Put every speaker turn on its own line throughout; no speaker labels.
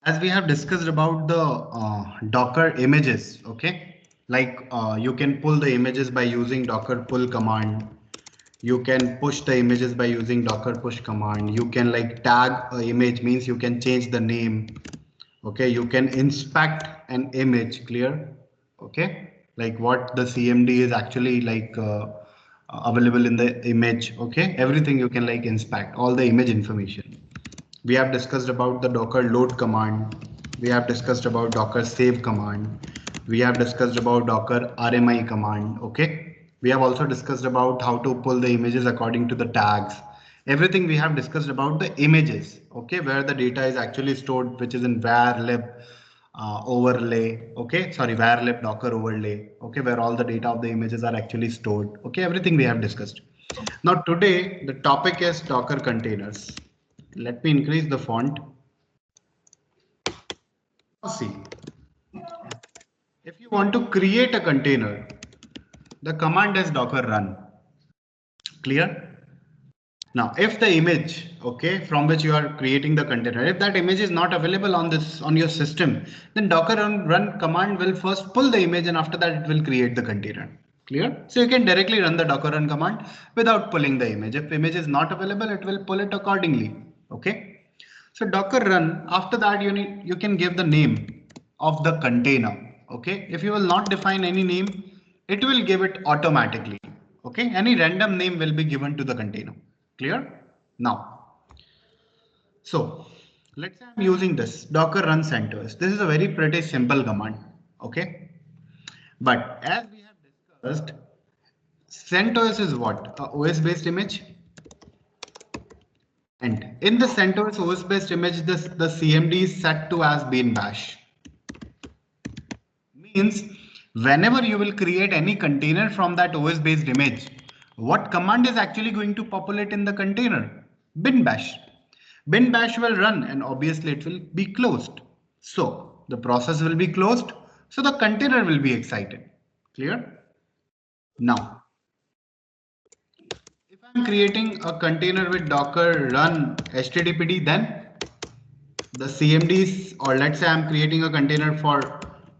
As we have discussed about the Docker images, okay, like you can pull the images by using Docker pull command. You can push the images by using Docker push command. You can like tag a image, means you can change the name. Okay, you can inspect an image, clear? Okay, like what the CMD is actually like available in the image. Okay, everything you can like inspect all the image information. We have discussed about the Docker load command. We have discussed about Docker save command. We have discussed about Docker RMI command. Okay. We have also discussed about how to pull the images according to the tags. Everything we have discussed about the images. Okay. Where the data is actually stored, which is in var lib overlay. Okay. Sorry, var lib Docker overlay. Okay. Where all the data of the images are actually stored. Okay. Everything we have discussed. Now today the topic is Docker containers. Let me increase the font. See, if you want to create a container, the command is docker run. Clear? Now, if the image, okay, from which you are creating the container, if that image is not available on your system, then docker run command will first pull the image and after that it will create the container. Clear? So you can directly run the docker run command without pulling the image. If image is not available, it will pull it accordingly. Okay. So docker run, after that you can give the name of the container. Okay. If you will not define any name, it will give it automatically. Okay. Any random name will be given to the container. Clear? Now, so let's say I'm using this docker run CentOS. This is a very pretty simple command. Okay. But as we have discussed, CentOS is what? A OS based image. And in the CentOS OS based image, the CMD is set to as bean bash. Means whenever you will create any container from that OS based image, what command is actually going to populate in the container? Bin bash. Bin bash will run and obviously it will be closed. So the process will be closed. So the container will be excited. Clear? Now, if I'm creating a container with Docker run HTTPD, then the CMDs, or let's say I'm creating a container for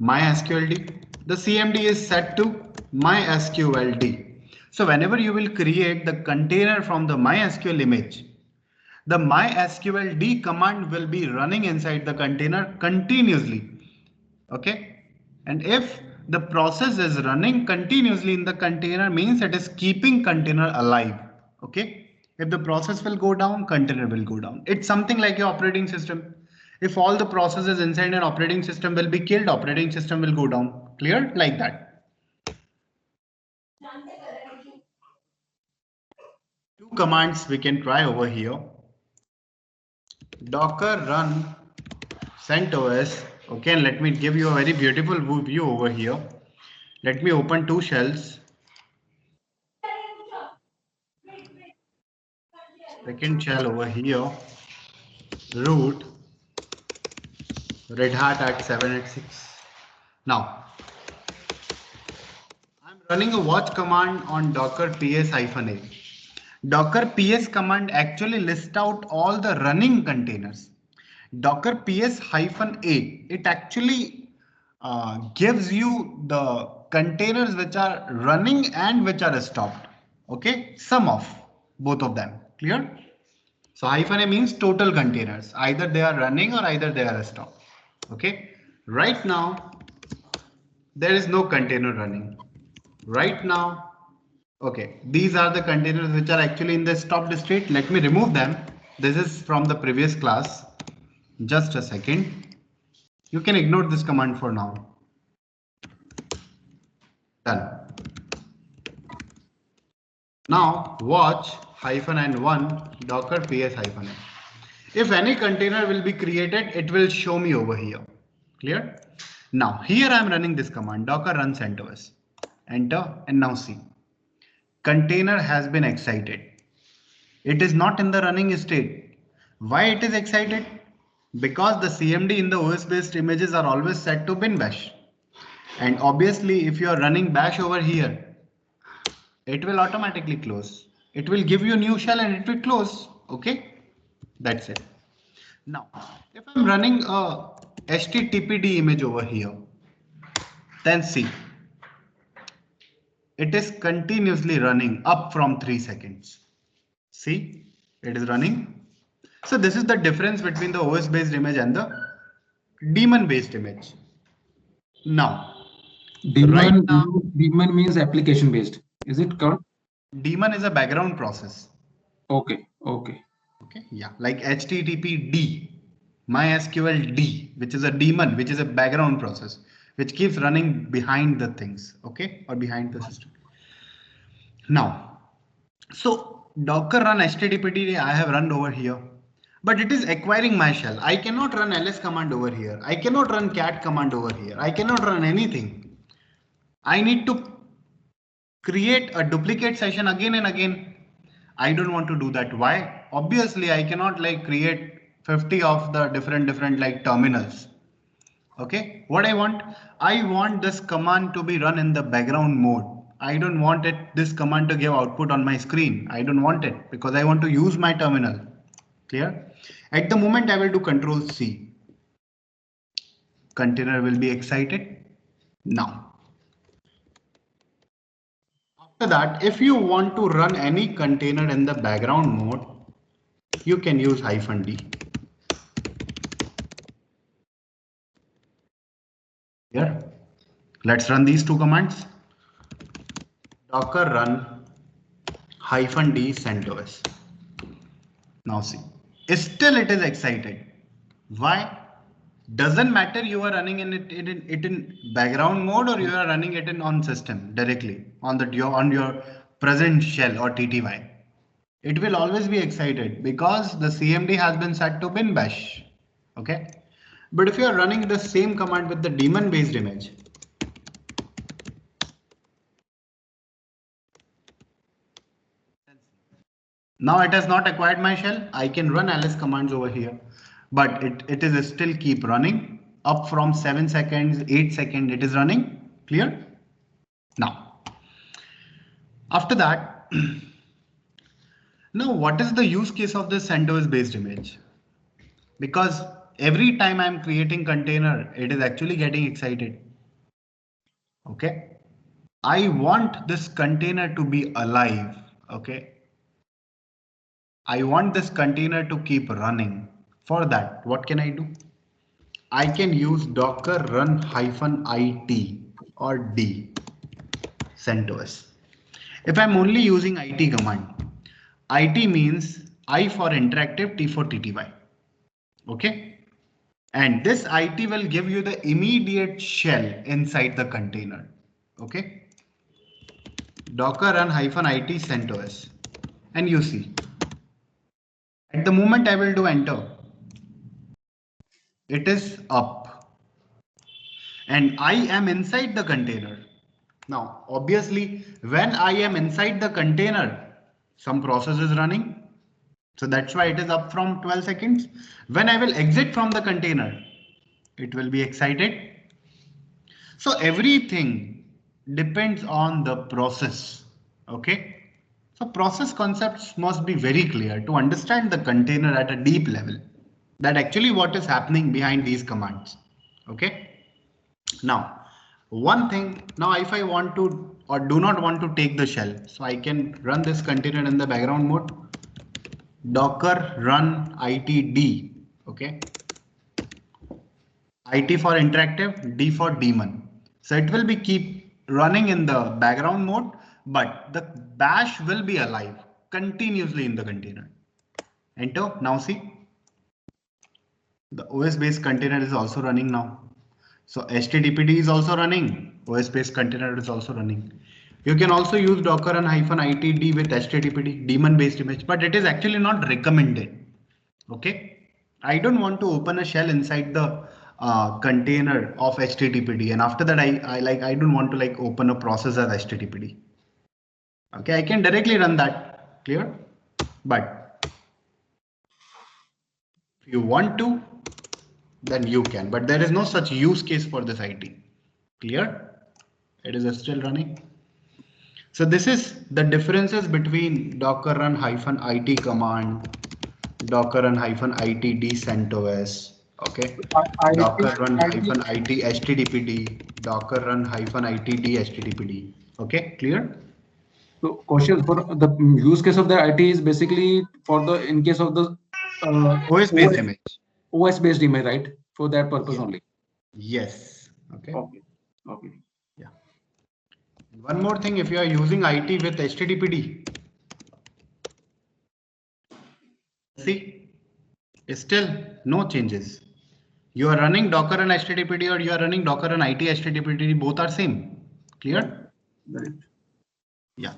MySQLD, the CMD is set to MySQLD. So whenever you will create the container from the MySQL image, the MySQLD command will be running inside the container continuously. Okay. And if the process is running continuously in the container, means it is keeping container alive. Okay. If the process will go down, container will go down. It's something like your operating system. If all the processes inside an operating system will be killed, operating system will go down. Clear? Like that. Two commands we can try over here. Docker run CentOS. Okay, and let me give you a very beautiful view over here. Let me open two shells. Second shell over here, root Red Hat at 786. Now, I'm running a watch command on docker ps-a. Docker ps command actually lists out all the running containers. Docker ps-a, it actually gives you the containers which are running and which are stopped. Okay, sum of both of them. Clear? So hyphen a means total containers. Either they are running or either they are stopped. Okay. Right now, there is no container running. Right now, okay. These are the containers which are actually in the stopped state. Let me remove them. This is from the previous class. Just a second. You can ignore this command for now. Done. Now watch hyphen and one docker ps hyphen n. If any container will be created, it will show me over here. Clear? Now here I am running this command docker run CentOS. Enter and now see. Container has been excited. It is not in the running state. Why it is excited? Because the CMD in the OS based images are always set to bin bash. And obviously if you are running bash over here, it will automatically close. It will give you a new shell and it will close. Okay, that's it. Now, if I'm running a HTTPD image over here, then see, it is continuously running up from 3 seconds. See, it is running. So this is the difference between the OS based image and the daemon based image. Now, right now,
Daemon means application based. Is it correct?
daemon is a background process.
Okay. Okay.
Okay, yeah, like HTTPD, MySQL D, which is a daemon, which is a background process, which keeps running behind the things, okay, or behind the system. Now, so Docker run HTTPD I have run over here, but it is acquiring my shell. I cannot run ls command over here. I cannot run cat command over here. I cannot run anything. I need to create a duplicate session again and again. I don't want to do that. Why? Obviously, I cannot like create 50 of the different like terminals. Okay, what I want this command to be run in the background mode. I don't want this command to give output on my screen. I don't want it because I want to use my terminal. Clear? At the moment I will do Control C. Container will be excited. Now, after that, if you want to run any container in the background mode, you can use -d. Here, let's run these two commands. Docker run -d CentOS. Now see, still it is excited. Why? Doesn't matter you are running it in background mode or you are running it in on system directly on your present shell or TTY. It will always be excited because the CMD has been set to bin bash. Okay. But if you are running the same command with the daemon based image, now it has not acquired my shell. I can run ls commands over here, but it is still keep running up from 7 seconds, 8 seconds. It is running. Clear? Now, after that, now what is the use case of this CentOS based image? Because every time I'm creating container, it is actually getting excited. Okay. I want this container to be alive. Okay. I want this container to keep running. For that, what can I do? I can use docker run -it or d CentOS. If I'm only using it command, it means I for interactive, T for TTY. Okay. And this it will give you the immediate shell inside the container. Okay. Docker run -it CentOS. And you see, at the moment I will do enter, it is up and I am inside the container. Now, obviously, when I am inside the container, some process is running. So that's why it is up from 12 seconds. When I will exit from the container, it will be excited. So everything depends on the process. Okay. So process concepts must be very clear to understand the container at a deep level. That actually what is happening behind these commands. Okay. Now, one thing, now if I want to or do not want to take the shell, so I can run this container in the background mode. Docker run -it. Okay. IT for interactive, D for daemon. So it will be keep running in the background mode, but the bash will be alive continuously in the container. Enter. Now see, the OS based container is also running now. So HTTPD is also running. OS based container is also running. You can also use Docker run -itd with HTTPD daemon based image, but it is actually not recommended. Okay. I don't want to open a shell inside the container of HTTPD, and after that I don't want to like open a process as HTTPD. Okay, I can directly run that. Clear? But if you want to, then you can. But there is no such use case for this IT. Clear? It is still running. So this is the differences between Docker run -it command, Docker run -itd CentOS, Okay.
I
Docker
think
run
I
hyphen it HTTPD. Docker run hyphen itd HTTPD. Okay, clear?
so question for the use case of the IT is basically for the in case of the
OS based image.
OS based image, right? For that purpose
Yeah.
only.
Yes. Okay.
Okay. Okay.
Yeah. One more thing, if you are using IT with HTTPD, see, still no changes. You are running Docker and HTTPD or you are running Docker and IT HTTPD, both are same. Clear?
Right.
Yeah.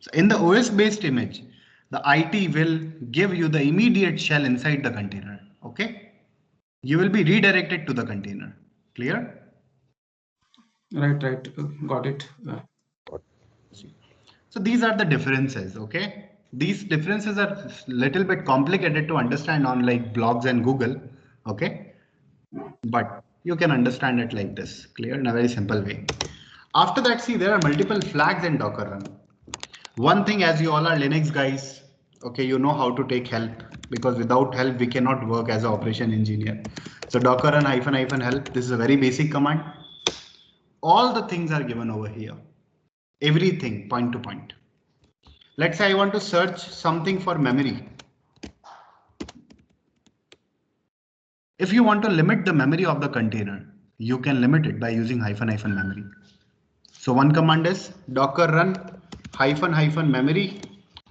So in the OS based image, the IT will give you the immediate shell inside the container. Okay. You will be redirected to the container. Clear?
Right. Right. Got it.
So these are the differences. Okay. These differences are little bit complicated to understand on like blogs and Google. Okay. But you can understand it like this, clear, in a very simple way. After that, see, there are multiple flags in Docker run. One thing, as you all are Linux guys, okay, you know how to take help, because without help we cannot work as an operation engineer. So Docker run hyphen hyphen help, this is a very basic command. All the things are given over here, everything point to point. Let's say I want to search something for memory. If you want to limit the memory of the container, you can limit it by using hyphen hyphen memory. So one command is docker run hyphen hyphen memory.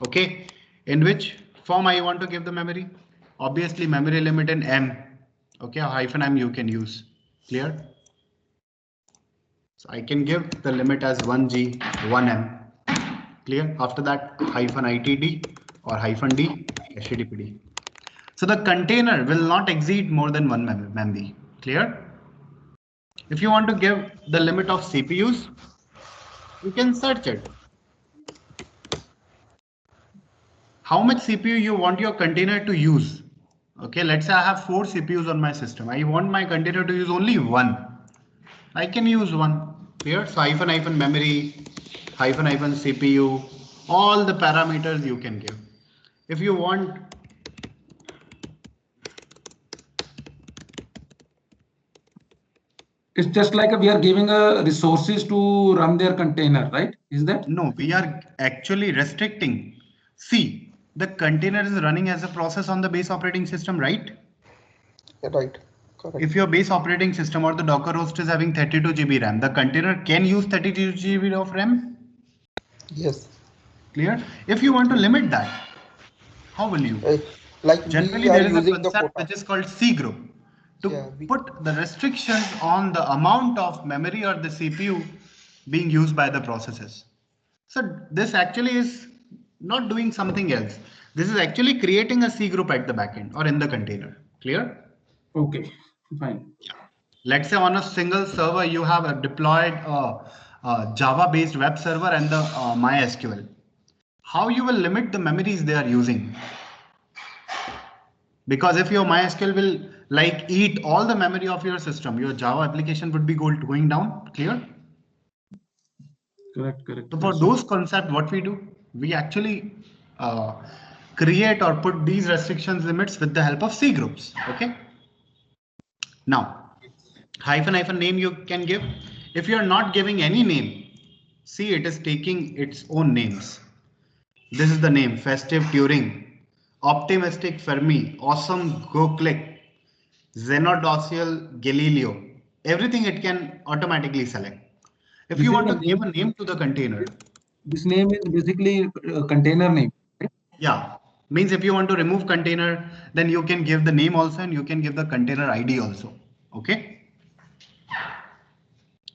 Okay, in which form I want to give the memory? Obviously memory limit in M. Okay, hyphen M you can use. Clear? So I can give the limit as 1G, 1M. Clear? After that hyphen ITD or hyphen D, HTTPD. So the container will not exceed more than one memory. Clear? If you want to give the limit of CPUs, you can search it. How much CPU you want your container to use? Okay, let's say I have 4 CPUs on my system. I want my container to use only one. I can use one. Clear? So hyphen hyphen memory, hyphen hyphen CPU, all the parameters you can give. If you want,
It's just like we are giving resources to run their container, right? Is that?
no, we are actually restricting. See, the container is running as a process on the base operating system, right?
Right. Correct.
If your base operating system or the Docker host is having 32 GB RAM, the container can use 32 GB of RAM?
Yes.
Clear? If you want to limit that, how will you?
Like
Generally,
we are
there is a
using the
concept
quota.
which is called C group to
Yeah,
put the restrictions on the amount of memory or the CPU being used by the processes. So this actually is not doing something else. This is actually creating a C group at the backend or in the container. Clear?
Okay, fine.
Let's say on a single server, you have a deployed Java-based web server and the MySQL. How you will limit the memories they are using? Because if your MySQL will like eat all the memory of your system, your Java application would be going down. Clear?
Correct, correct.
So for those concepts, what we do, we actually create or put these restrictions limits with the help of C groups. Okay. Now, hyphen hyphen name you can give. If you are not giving any name, see it is taking its own names. This is the name: Festive Turing, Optimistic Fermi, Awesome Go Click, Xenodocial Galileo. Everything it can automatically select. If
This
you
is
want
the
to give
name.
a name to the container,
This name is basically a container name. Right?
yeah, means if you want to remove container, then you can give the name also and you can give the container ID also. Okay.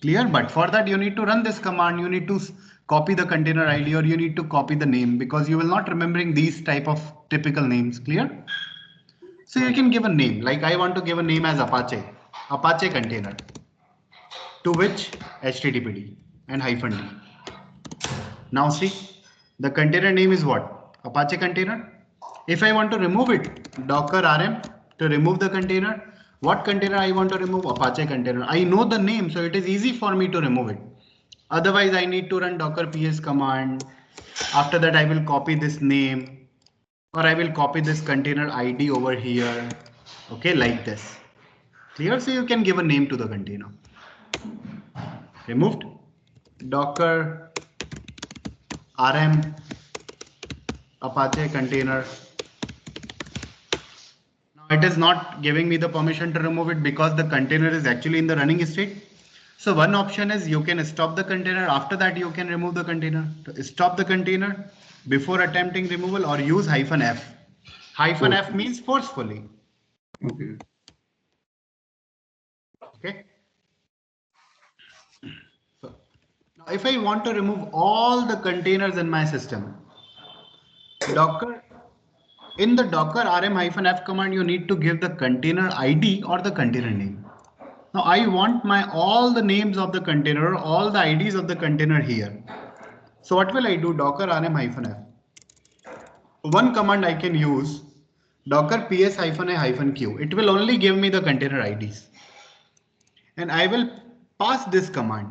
Clear? But for that, you need to run this command. You need to copy the container ID or you need to copy the name because you will not remembering these type of typical names. Clear? So you can give a name, like I want to give a name as Apache, Apache container, to which HTTPD and hyphen D. Now see, the container name is what? Apache container. If I want to remove it, Docker RM to remove the container. What container I want to remove? Apache container. I know the name, so it is easy for me to remove it. Otherwise, I need to run docker ps command. After that, I will copy this name or I will copy this container ID over here. Okay, like this. Clear? So you can give a name to the container. Removed. Docker RM Apache container. Now it is not giving me the permission to remove it because the container is actually in the running state. So one option is you can stop the container. After that, you can remove the container. To stop the container before attempting removal, or use -F. -F means forcefully.
Okay.
Okay. So now if I want to remove all the containers in my system, Docker, in the Docker RM-F command, you need to give the container ID or the container name. Now I want my all the names of the container, all the IDs of the container here. So what will I do? Docker RM-F. One command I can use, Docker ps-a-q. It will only give me the container IDs. And I will pass this command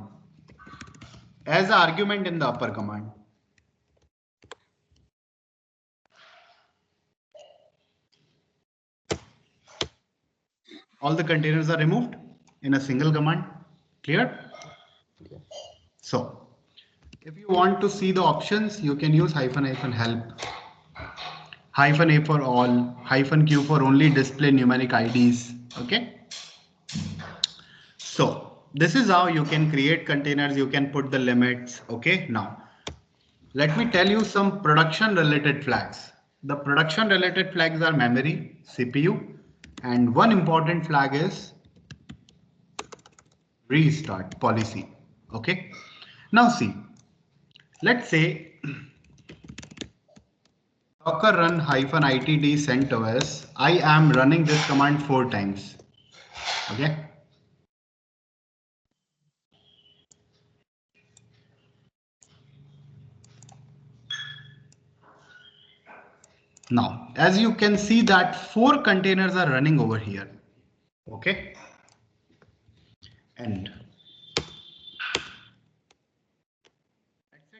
as an argument in the upper command. All the containers are removed in a single command. Clear?
Yeah.
So if you want to see the options, you can use -help, -a for all, -q for only display numeric IDs. Okay. So this is how you can create containers. You can put the limits. Okay. Now let me tell you some production related flags. The production related flags are memory, CPU, and one important flag is restart policy. Okay. Now see, let's say Docker run -itd CentOS. I am running this command 4 times. Okay. Now, as you can see that 4 containers are running over here. Okay. And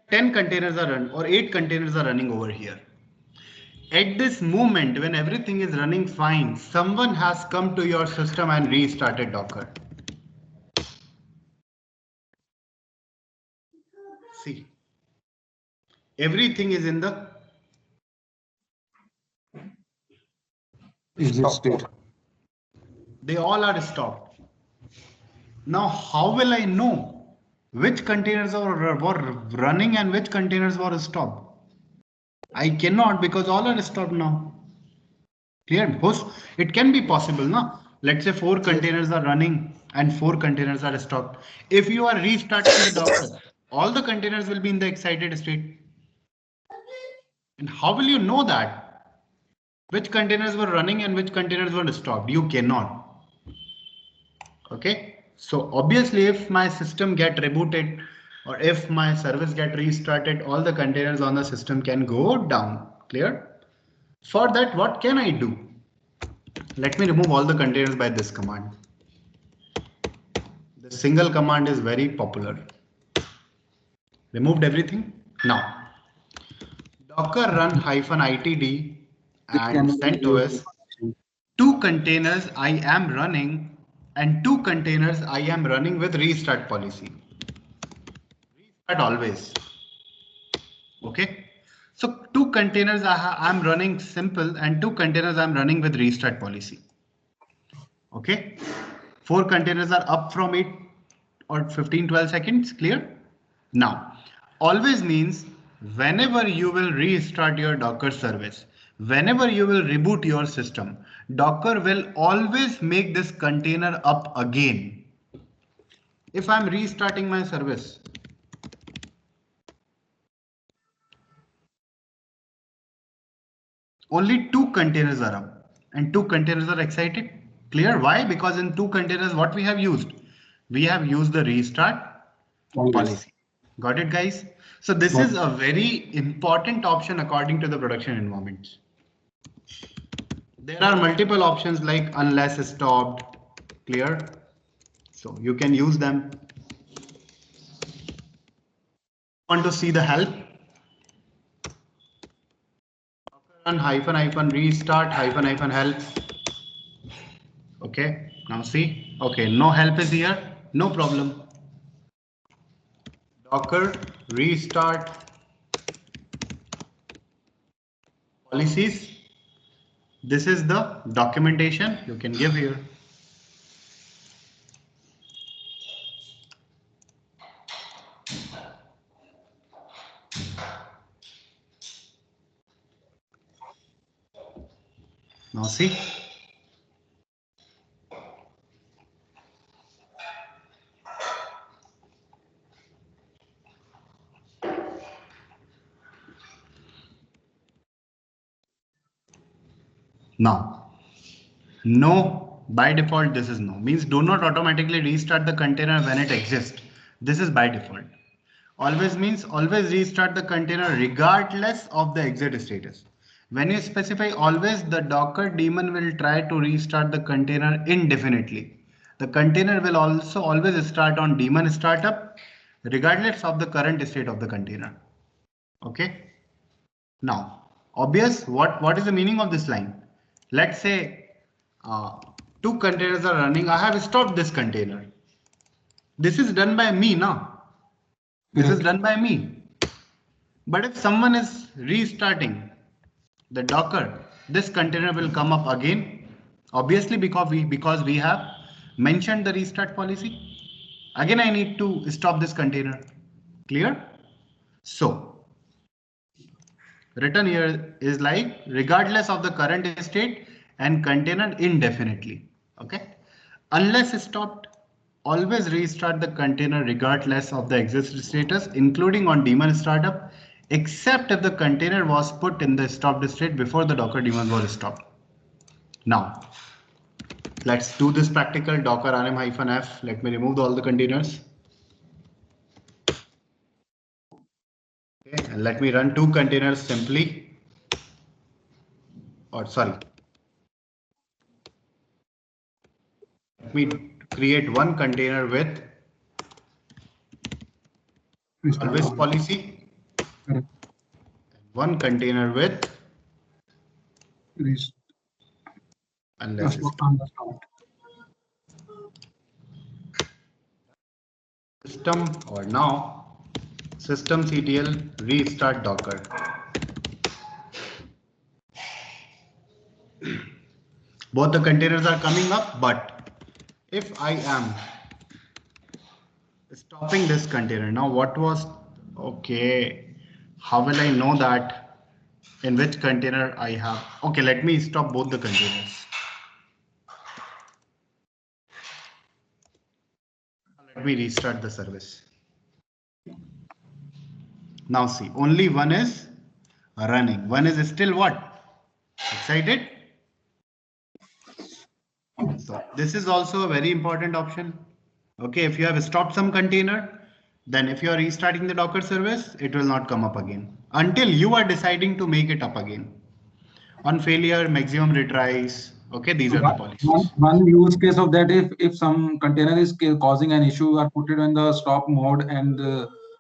10 containers are run or 8 containers are running over here. At this moment, when everything is running fine, someone has come to your system and restarted Docker. See, everything is in the
Exit state.
they all are stopped. Now, how will I know which containers were running and which containers were stopped? I cannot, because all are stopped now. Clear? Host, it can be possible, no? Let's say 4 containers are running and 4 containers are stopped. If you are restarting the Docker, all the containers will be in the excited state. And how will you know that? Which containers were running and which containers were stopped? You cannot. Okay. So obviously, if my system get rebooted or if my service get restarted, all the containers on the system can go down. Clear? For that, what can I do? Let me remove all the containers by this command. The single command is very popular. Removed everything. Now, Docker run -itd and CentOS. 2 containers I am running and 2 containers I am running with restart policy. Restart always. Okay. So 2 containers I am running simple and 2 containers I'm running with restart policy. Okay. 4 containers are up from 8 or 15-12 seconds. Clear? Now, always means whenever you will restart your Docker service, whenever you will reboot your system, Docker will always make this container up again. If I'm restarting my service, only 2 containers are up and 2 containers are excited. Clear? Why? Because in 2 containers, what we have used? We have used the restart policy. Got it, guys? So this is a very important option according to the production environments. There are multiple options like unless stopped. Clear? So you can use them. Want to see the help? Run -restart -help. Okay. Now see, okay, no help is here, no problem. Docker restart policies. This is the documentation you can give here. Now see. Now, no, by default, this is no. Means do not automatically restart the container when it exists. This is by default. Always means always restart the container regardless of the exit status. When you specify always, the Docker daemon will try to restart the container indefinitely. The container will also always start on daemon startup regardless of the current state of the container. Okay. Now, obvious, what is the meaning of this line? Let's say two containers are running. I have stopped this container. This is done by me now. This is done by me. But if someone is restarting the Docker, this container will come up again. Obviously, because we have mentioned the restart policy. Again, I need to stop this container. Clear? So written here is like regardless of the current state and container indefinitely. Okay. Unless stopped, always restart the container regardless of the exit status, including on daemon startup, except if the container was put in the stopped state before the Docker daemon was stopped. Now, let's do this practical. Docker rm-f. Let me remove all the containers. Okay, and let me run two containers simply. Or sorry. Let me create one container with always policy. One container with unless system or now systemctl restart Docker. Both the containers are coming up, but if I am stopping this container now, what was okay? How will I know that in which container I have? Okay, let me stop both the containers. Let me restart the service. Now see, only one is running. One is still what? Excited? So this is also a very important option. Okay, if you have stopped some container, then if you are restarting the Docker service, it will not come up again until you are deciding to make it up again. On failure, maximum retries. Okay, these are the policies.
One use case of that, if some container is causing an issue, or put it in the stop mode, and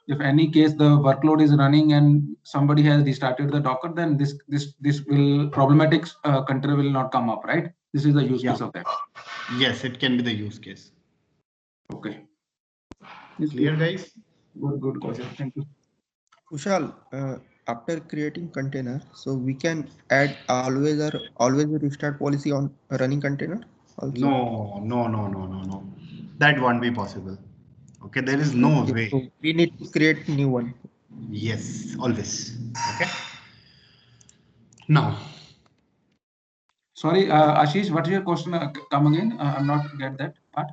if any case the workload is running and somebody has restarted the Docker, then this will problematic container will not come up, right? This is the use case of that.
Yes, it can be the use case.
Okay.
Clear, guys?
Good question. Thank you.
Kushal, after creating container, so we can add always a restart policy on a running container also.
No. That won't be possible. Okay, there is no way.
So we need to create new one.
Yes, always. Okay. Now.
Sorry, Ashish, what is your question? Come again. I'm not get that part.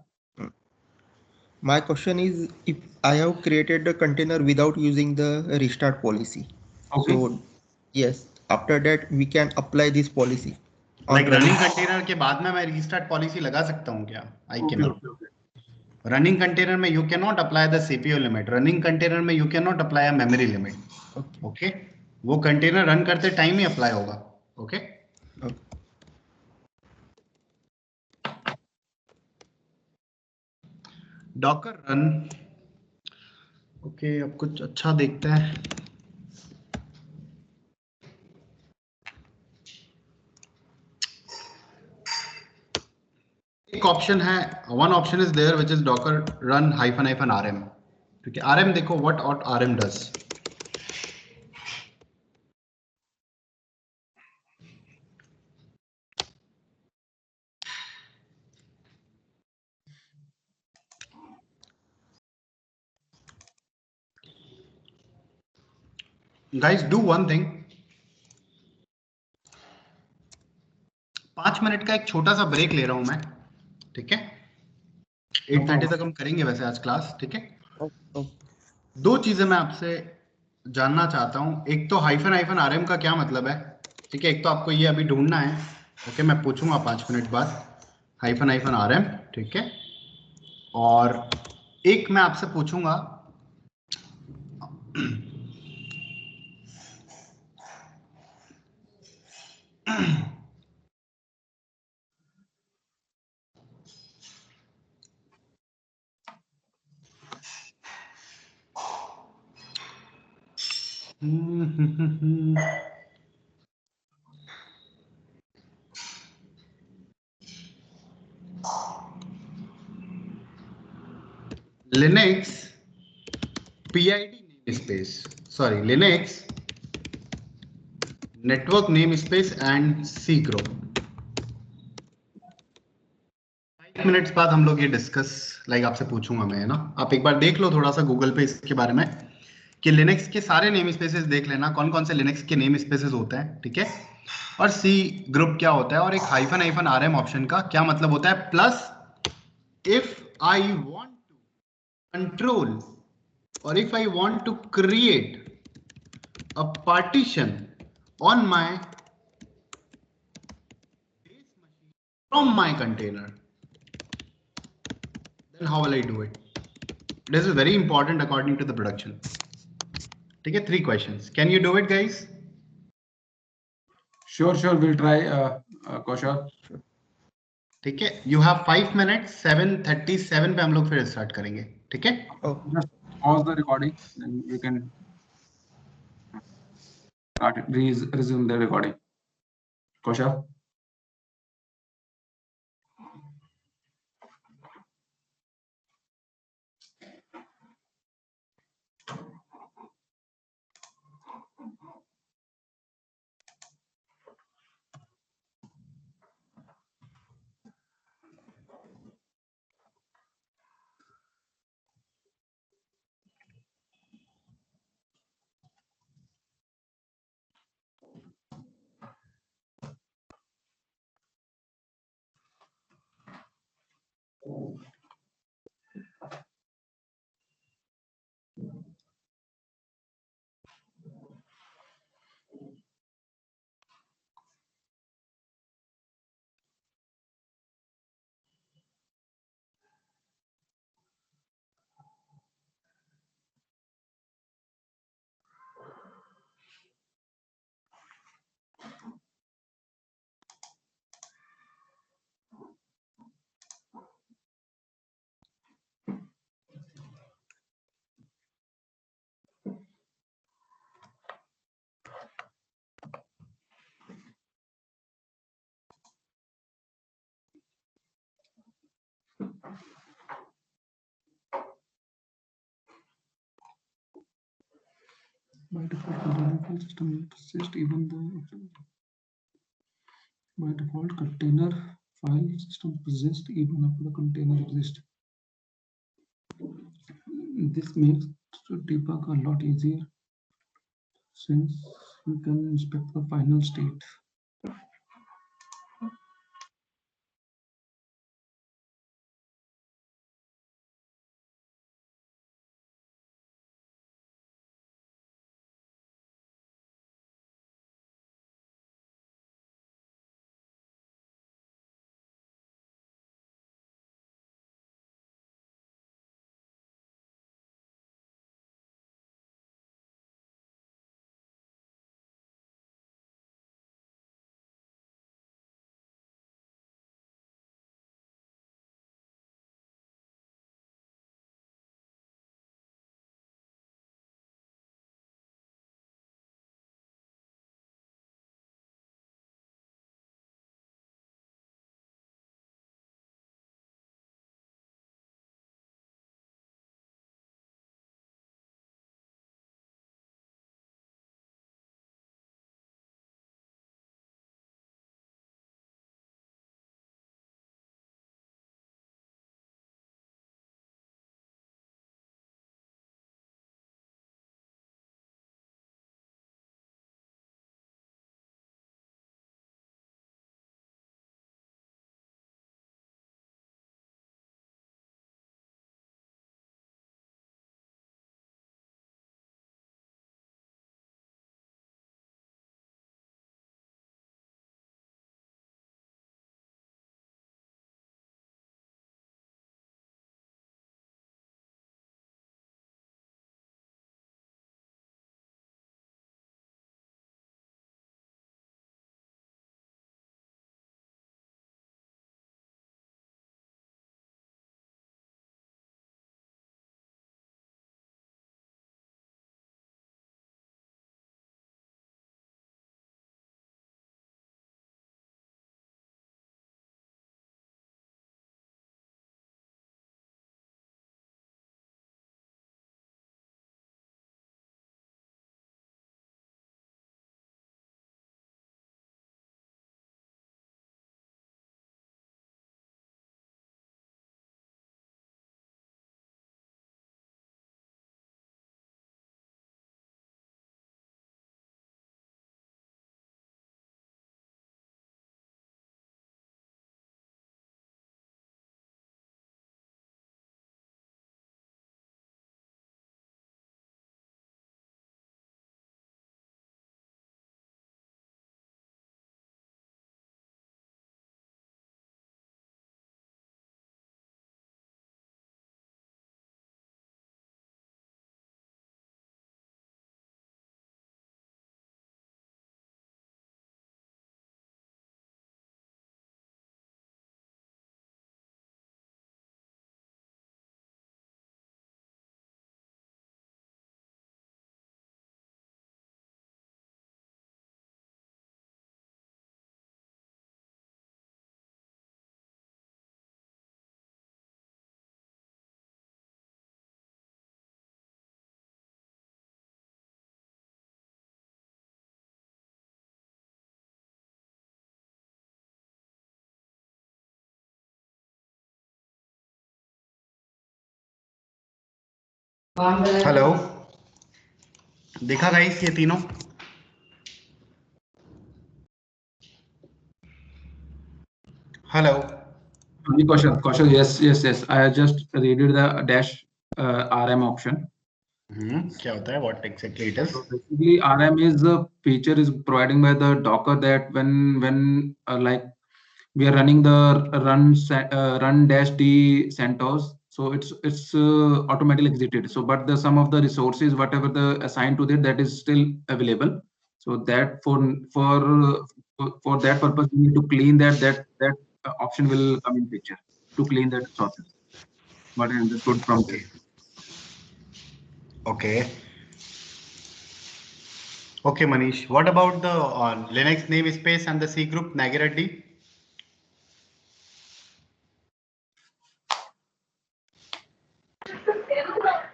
My question is, if I have created a container without using the restart policy.
Okay.
So yes, after that we can apply this policy.
Like running container के बाद में मैं restart policy लगा सकता हूँ क्या? I cannot. Running container में you cannot apply the CPU limit. Running container में you cannot apply a memory limit. Okay. वो container run करते time ही apply होगा. Okay. Docker run. Okay, अब कुछ अच्छा देखते हैं. एक ऑप्शन है, one option is there which is docker run hyphen rm. ठीक है, rm देखो what rm does. Guys, do one thing. 5 minute का एक छोटा सा ब्रेक ले रहा हूं मैं, ठीक है? 8:30 तक हम करेंगे वैसे आज क्लास, ठीक है?
Okay.
दो चीजें मैं आपसे जानना चाहता हूं. एक तो हाइफन rm का क्या मतलब है, ठीक है? एक तो आपको ये अभी ढूंढना है, ओके? मैं पूछूंगा 5 मिनट बाद हाइफन rm, ठीक है? और एक मैं आपसे पूछूंगा Linux PID namespace, sorry, Linux network namespace and C group. 5 minutes बाद हम लोग ये डिस्कस आपसे पूछूंगा मैं, है ना? आप एक बार देख लो थोड़ा सा गूगल पे इसके बारे में कि लिनक्स के सारे नेम स्पेसेस देख लेना, कौन कौन से लिनक्स के नेम स्पेसेस होते हैं, ठीक है? और सी ग्रुप क्या होता है, और एक हाइफन rm ऑप्शन का क्या मतलब होता है, plus if I want to control or if I want to create a partition on my base machine from my container, then how will I do it? This is very important according to the production. ठीक है, 3 questions. Can you do it, guys?
Sure, we'll try, Kaushal.
ठीक है, you have 5 minutes. 7:37 पे हम लोग फिर start करेंगे, ठीक है?
Oh.
Just pause the recording, then you can start it, resume the recording. Kaushal? By default, container file system persist even the by default container file system persist even after the container exists. This makes to debug a lot easier since you can inspect the final state.
Hello, देखा guys ये तीनों? Hello,
Kaushal, yes. I just read the dash RM option.
क्या होता है? What exactly it is?
So basically, RM is a feature is providing by the Docker that when like we are running the run dash d CentOS, so it's automatically exited. So but the some of the resources whatever the assigned to that is still available. So that for that purpose we need to clean that option will come in picture to clean that resources. What I understood from
Okay. Okay. Okay, Manish. What about the Linux namespace and the C group Nagireddy?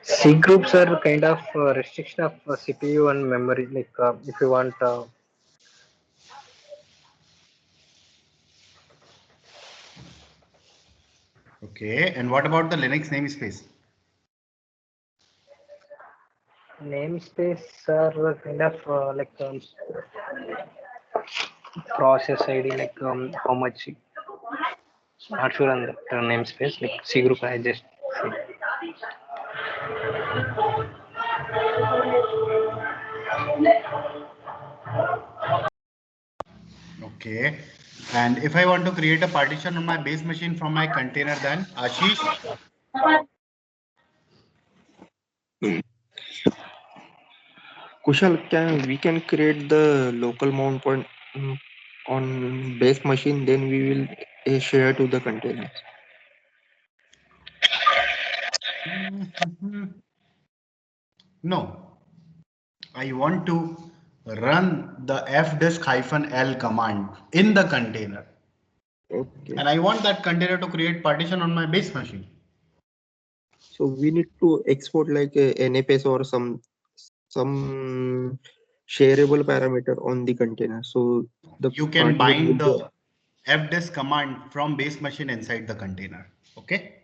C groups are kind of restriction of CPU and memory. Like if you want,
Okay. And what about the Linux namespace?
namespace are kind of like process ID, like how much. Not sure on the namespace. Like C group, I just see.
Okay. And if I want to create a partition on my base machine from my container, then Ashish?
Kushal, we can create the local mount point on base machine, then we will share to the containers.
No. I want to run the fdisk-l command in the container.
Okay.
And I want that container to create partition on my base machine.
So we need to export like a NFS or some shareable parameter on the container. So the
You can
partition
bind
will be
the fdisk command from base machine inside the container. Okay.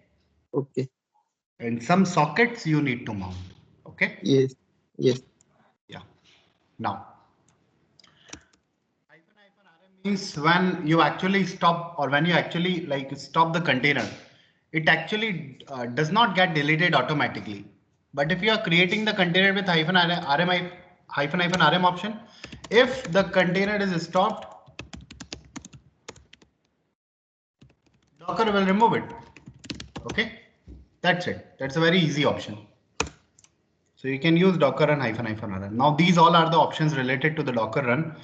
okay.
And some sockets you need to mount. Okay.
Yes. Yes.
Yeah. Now, means when you actually stop or when you actually like stop the container, it actually does not get deleted automatically. But if you are creating the container with hyphen rm option, if the container is stopped, Docker will remove it. Okay, that's it. That's a very easy option. So you can use Docker and hyphen rm. Now these all are the options related to the Docker run.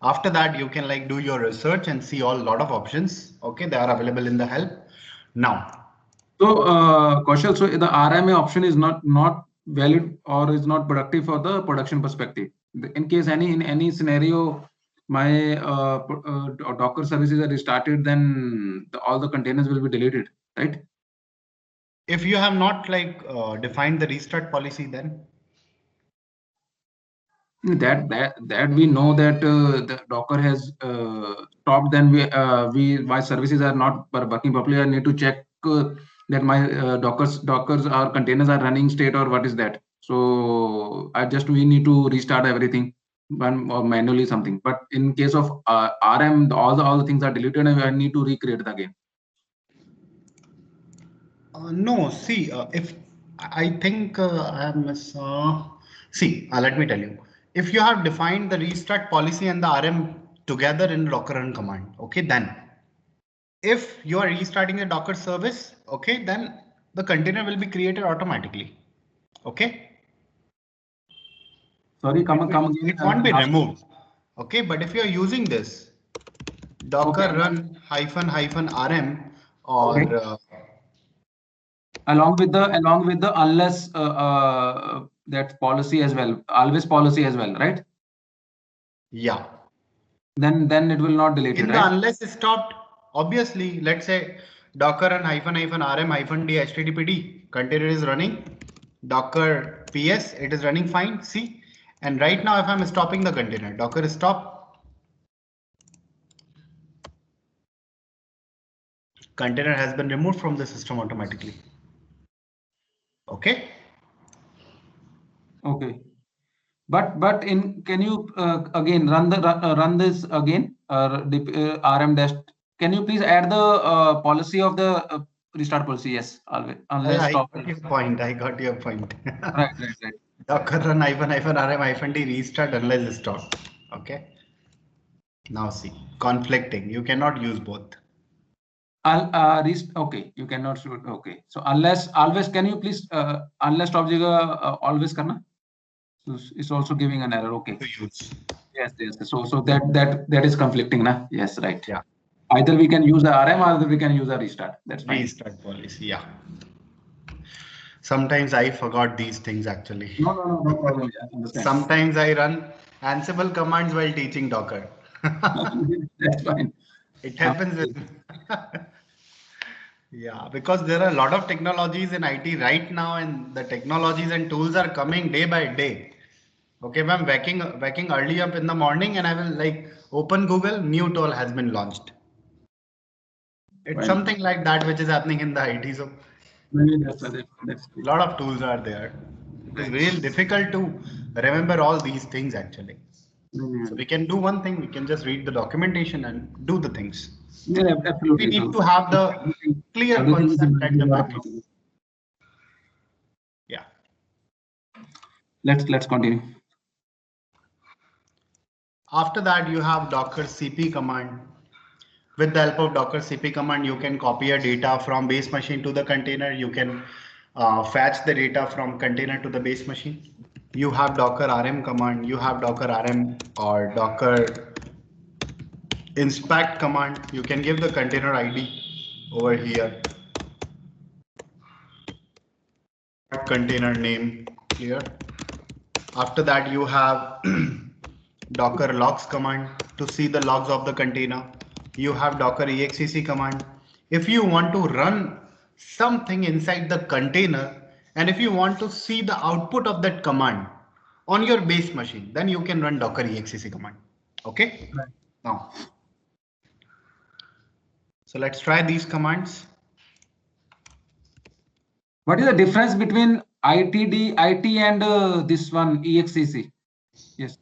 After that, you can like do your research and see all lot of options. Okay, they are available in the help. Now,
So, Kaushal, so the RMA option is not valid or is not productive for the production perspective. In case in any scenario, my Docker services are restarted, then all the containers will be deleted, right?
if you have not like defined the restart policy, then
That we know that the Docker has stopped. Then my services are not working properly. I need to check that my Dockers or containers are running state or what is that. So we need to restart everything or manually something. But in case of RM, all the things are deleted and I need to recreate it again.
no. See, if I think I have see, let me tell you. If you have defined the restart policy and the RM together in Docker run command, okay, then if you are restarting the Docker service, okay, then the container will be created automatically. Okay.
Sorry, come again.
It won't be removed. Okay, but if you are using this Docker
Okay.
run hyphen rm or
Okay. Along with the unless that policy as well, always policy as well, right?
yeah,
Then it will not delete it,
in the
right?
unless stopped, obviously, let's say Docker run hyphen rm hyphen d httpd container is running, Docker ps, it is running fine. See, and right now if I'm stopping the container, Docker stop, container has been removed from the system automatically. Okay.
Okay. But can you again run this again? RM dash. Can you please add the policy of the restart policy? Yes, always unless
I
stop.
got your point. I got your point.
Right.
Docker run -rm-d restart unless stop. Okay. Now see, conflicting. You cannot use both.
Okay, you cannot shoot. Okay, so unless always, can you please unless stop jagah always karna? So it's also giving an error. Okay.
To use.
Yes. So that is conflicting, na? Yes, right.
Yeah.
Either we can use the RM or either we can use a restart. That's fine.
Restart policy. Yeah. Sometimes I forgot these things actually.
No problem. Yeah, understand.
Sometimes I run Ansible commands while teaching Docker.
That's fine.
It happens with yeah, because there are a lot of technologies in IT right now, and the technologies and tools are coming day by day. Okay, if I'm waking early up in the morning and I will like open Google, new tool has been launched. It's
Right.
something like that which is happening in the IT. So
Maybe that's
a lot of tools are there. It is really difficult to remember all these things actually. So we can do one thing, we can just read the documentation and do the things.
Yeah, absolutely.
We need to have the clear concept at the back end. Yeah.
Let's continue.
After that, you have Docker CP command. With the help of Docker CP command, you can copy a data from base machine to the container. You can fetch the data from container to the base machine. You have Docker RM command. You have Docker RM or Docker inspect command. You can give the container ID over here. Container name here. After that, you have Docker logs command to see the logs of the container. You have Docker exec command. If you want to run something inside the container, and if you want to see the output of that command on your base machine, then you can run Docker exec command. Okay.
Right.
Now, so let's try these commands.
What is the difference between IT and this one exec? Yes.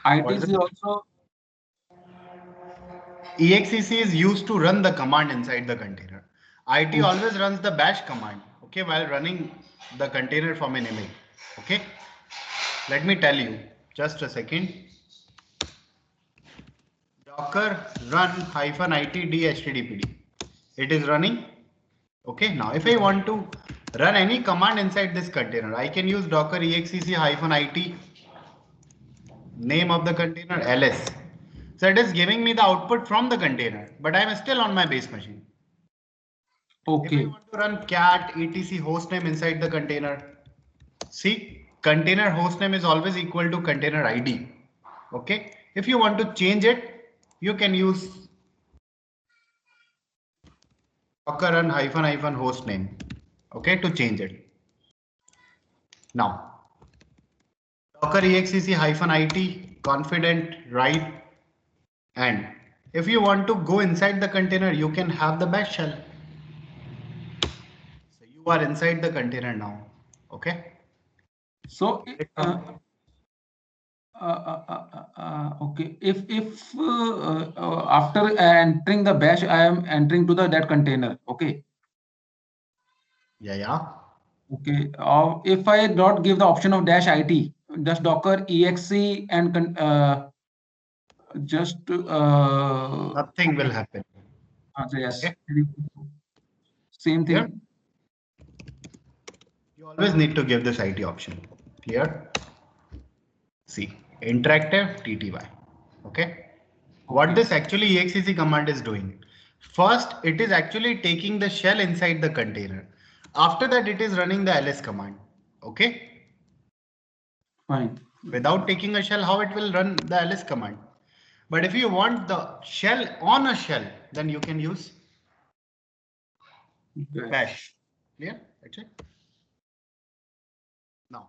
IT is also
exec is used to run the command inside the container. IT always runs the bash command, okay, while running the container from an image. Okay, let me tell you, just a second. Docker run -it d-httpd. It is running. Okay, now if I want to run any command inside this container, I can use Docker exec-it, name of the container ls. So it is giving me the output from the container, but I am still on my base machine.
okay.
If I want to run cat etc hostname inside the container, see, container hostname is always equal to container ID. Okay, if you want to change it, you can use Docker run -- hostname. Okay, to change it. Now, Docker exec-it confident write, and if you want to go inside the container, you can have the bash shell. So you are inside the container now. Okay.
So okay, if after entering the bash, I am entering to that container. Okay.
Yeah.
Okay. If I not give the option of -it, just Docker exe and just
Nothing will happen.
so yes.
Okay.
Same thing.
Here, you always need to give this IT option. Here, see, interactive TTY. Okay. What this actually exec command is doing. First, it is actually taking the shell inside the container. After that, it is running the ls command. Okay.
Fine.
Without taking a shell, how it will run the ls command. But if you want the shell on a shell, then you can use bash. Clear? That's it. Now,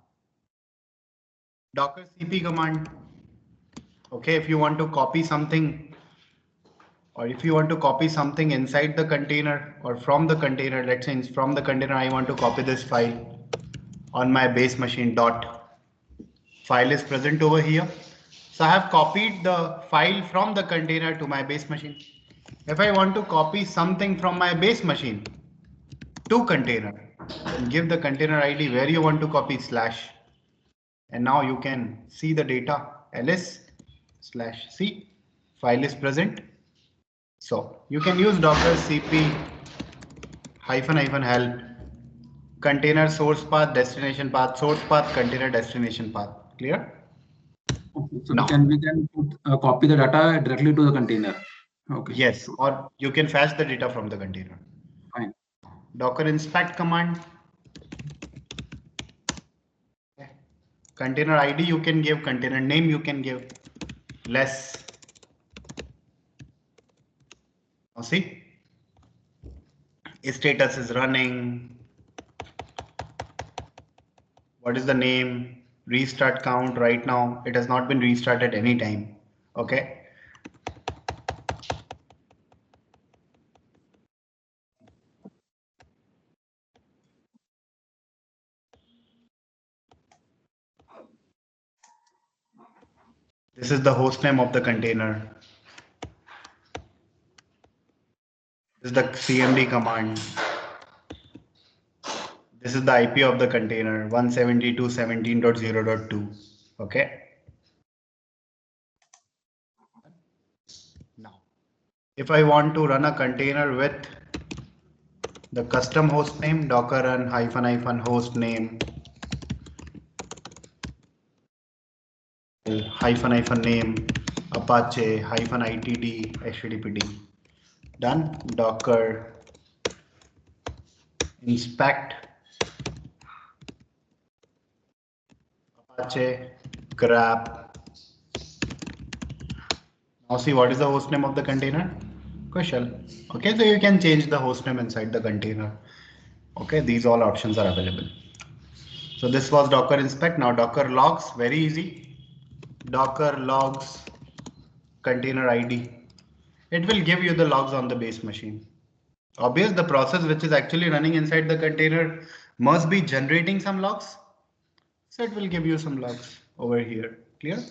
Docker cp command. Okay, if you want to copy something or if you want to copy something inside the container or from the container, let's say from the container, I want to copy this file on my base machine dot file is present over here. So I have copied the file from the container to my base machine. If I want to copy something from my base machine to container, give the container ID where you want to copy slash, and now you can see the data ls/c file is present. So you can use docker cp -help container source path destination path source path container destination path. Clear?
Okay. So
Now,
we can put, copy the data directly to the container. Okay.
yes, or you can fetch the data from the container.
Fine.
Docker inspect command. Container ID you can give, container name you can give. Less. Now see, status is running. What is the name? Restart count right now. It has not been restarted any time. Okay. This is the host name of the container. This is the cmd command. This is the IP of the container 172.17.0.2. Okay. Now, if I want to run a container with the custom host name, docker run -- host name -- name apache -itd httpd. Done. Docker inspect apache grep. Now see what is the host name of the container? Kushal. Okay, so you can change the host name inside the container. Okay, these all options are available. So this was docker inspect. Now docker logs, very easy. Docker logs container ID. It will give you the logs on the base machine. Obvious, the process which is actually running inside the container must be generating some logs. So it will give you some logs over here. Clear?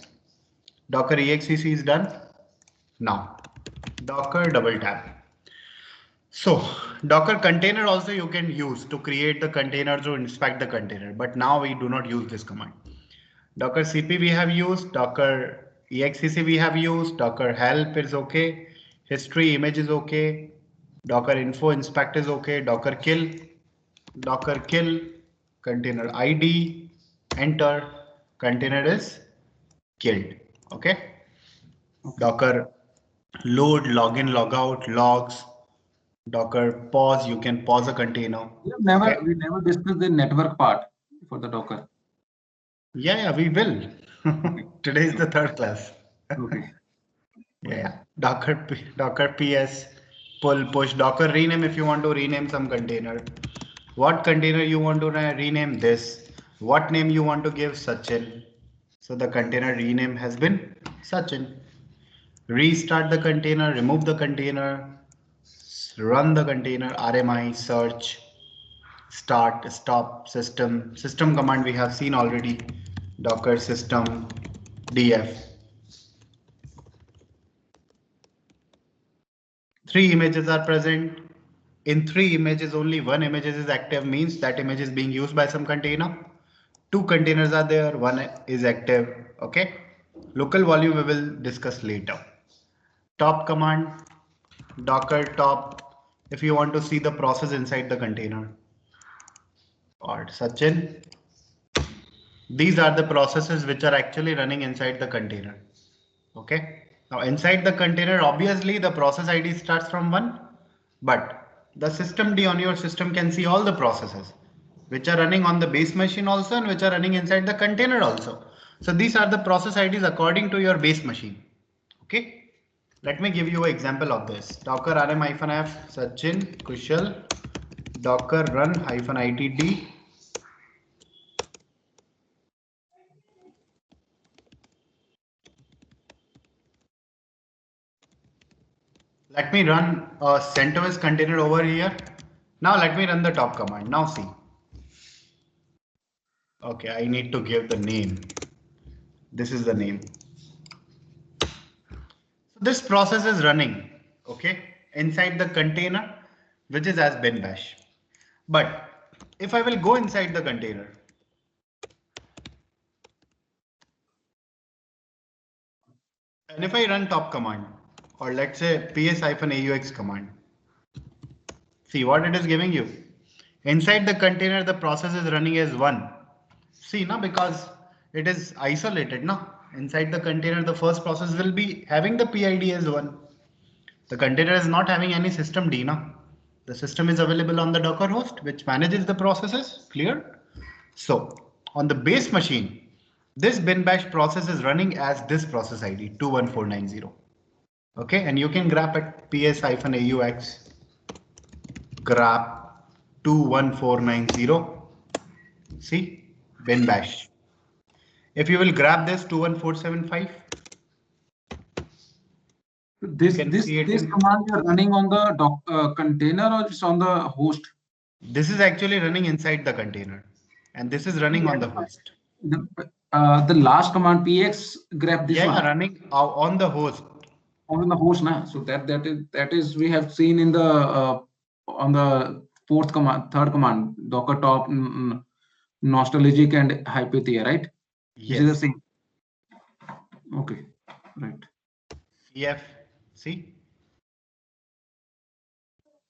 Docker exec is done. Now Docker double tap. So Docker container also you can use to create the container to inspect the container, but now we do not use this command. Docker cp we have used, Docker exec we have used, Docker help is okay, history image is okay, Docker info inspect is okay, Docker kill, container ID, enter, container is killed. Okay. Docker load, login, logout, logs, Docker pause, you can pause a container.
We never discussed the network part for the Docker.
Yeah, we will. Today is the third class.
Okay.
Yeah, Docker PS, pull, push, Docker rename if you want to rename some container. What container you want to rename this? What name you want to give Sachin? So the container rename has been Sachin. Restart the container, remove the container, run the container, RMI, search, start, stop, system command we have seen already, Docker system, df. 3 images are present. In 3 images, only 1 image is active, means that image is being used by some container. 2 containers are there, 1 is active. Okay. Local volume we will discuss later. Top command, Docker top, if you want to see the process inside the container. Or Sachin. These are the processes which are actually running inside the container. Okay. Now inside the container, obviously the process ID starts from 1, but the systemd on your system can see all the processes which are running on the base machine also and which are running inside the container also. So these are the process IDs according to your base machine. Okay. Let me give you an example of this. Docker rm-f Sachin Kushal Docker run -itd. Let me run a CentOS container over here. Now let me run the top command. Now see. Okay, I need to give the name. This is the name. So this process is running, okay, inside the container, which is as bin bash. But if I will go inside the container, and if I run top command, or let's say ps-aux command, see what it is giving you. Inside the container, the process is running as one. See, now because it is isolated, now inside the container, the first process will be having the PID as one. The container is not having any system D now. The system is available on the Docker host, which manages the processes. Clear? So on the base machine, this bin bash process is running as this process ID 21490. Okay, and you can grab at ps-aux grab 21490. See, bin bash. If you will grab this 21475,
This command you are running on the container or it's on the host?
this is actually running inside the container, and this is running on the host.
The last command px grab this one.
Running on the host.
On the host now. So that is we have seen in the on the third command docker top nostalgic and hypatia, right?
Yes.
This is the same. Okay, right.
Ef, see.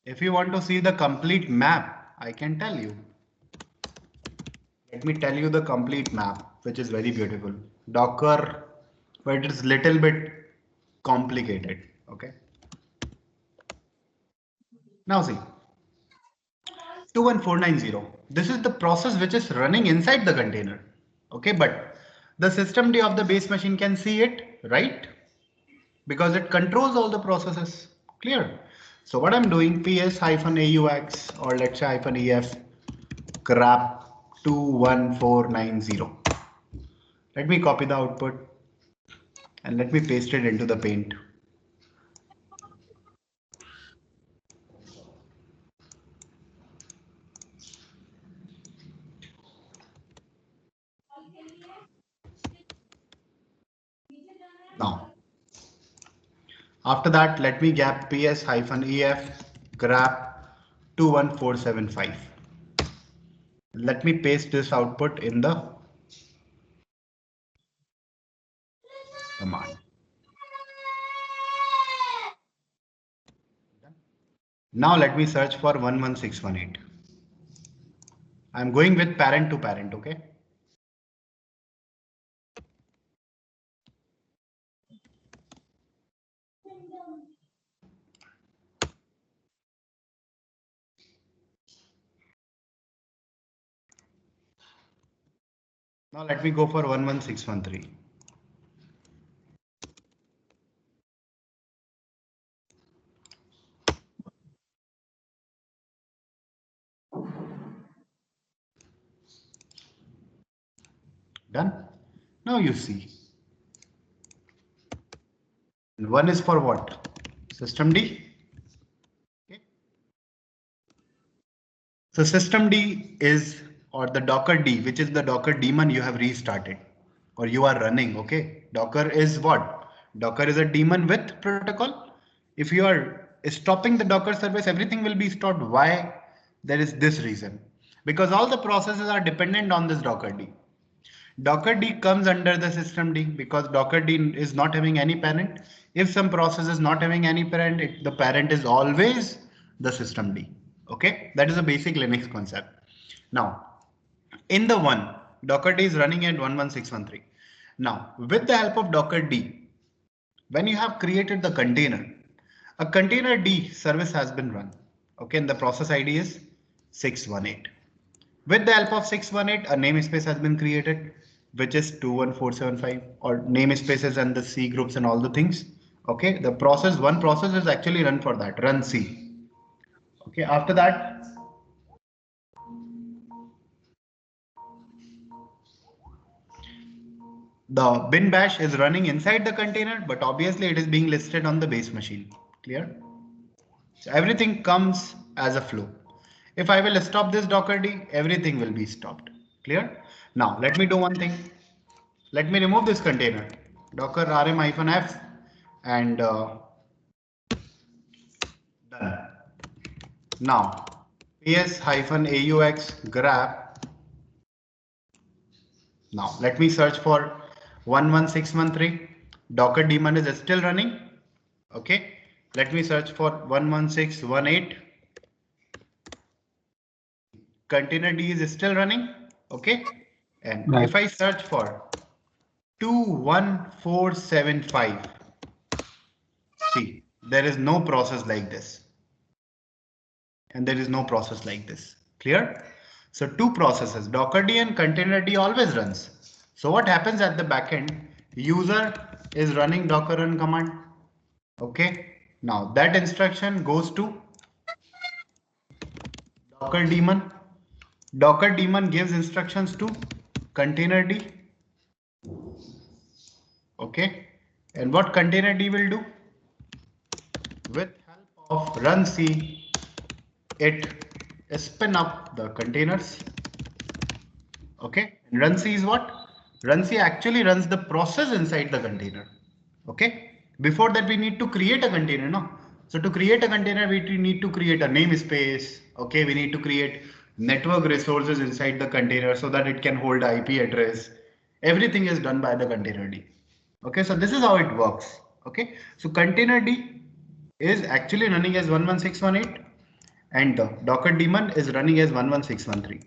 If you want to see the complete map, I can tell you. Let me tell you the complete map, which is very beautiful. Docker, but it is little bit complicated. Okay. Now see. 21490. This is the process which is running inside the container. Okay, but the systemd of the base machine can see it, right? Because it controls all the processes. Clear? So what I'm doing, ps-aux or let's say -ef grab 21490. Let me copy the output and let me paste it into the paint. Now, after that, let me grab ps-ef grab 21475. Let me paste this output in the command. Now let me search for 11618. I'm going with parent to parent, okay? Now let me go for 11613. Done. Now you see. And one is for what? Systemd. Okay. So systemd is, or the docker D, which is the Docker daemon you have restarted or you are running. Okay. Docker is what? Docker is a daemon with protocol. If you are stopping the Docker service, everything will be stopped. Why? There is this reason. Because all the processes are dependent on this Docker D. Docker D comes under the systemd because Docker D is not having any parent. If some process is not having any parent, the parent is always the systemd. Okay, that is a basic Linux concept. Now, in the one, Docker D is running at 11613. Now, with the help of Docker D, when you have created the container, a container D service has been run. Okay, and the process ID is 618. With the help of 618, a namespace has been created, which is 21475, or namespaces and the C groups and all the things. Okay, the process, one process is actually run for that, run C. Okay, after that, the bin bash is running inside the container, but obviously it is being listed on the base machine. Clear? So everything comes as a flow. If I will stop this Docker D, everything will be stopped. Clear? Now let me do one thing. Let me remove this container. Docker rm-f and done. Now ps-aux grep. Now let me search for 11613. Docker daemon is still running. Okay. Let me search for 11618. Container D is still running. Okay. And
Right.
if I search for 21475, see, there is no process like this. And there is no process like this. Clear? So two processes, Docker D and Container D always runs. So what happens at the backend? User is running Docker run command. Okay. Now that instruction goes to Docker daemon. Docker daemon gives instructions to Container D. Okay. And what Container D will do? With help of run C, it spin up the containers. Okay. And run C is what? Run C actually runs the process inside the container. Okay. Before that, we need to create a container. No. So to create a container, we need to create a namespace. Okay. We need to create network resources inside the container so that it can hold IP address. Everything is done by the container D. Okay. So this is how it works. Okay. So container D is actually running as 11618 and the Docker daemon is running as 11613.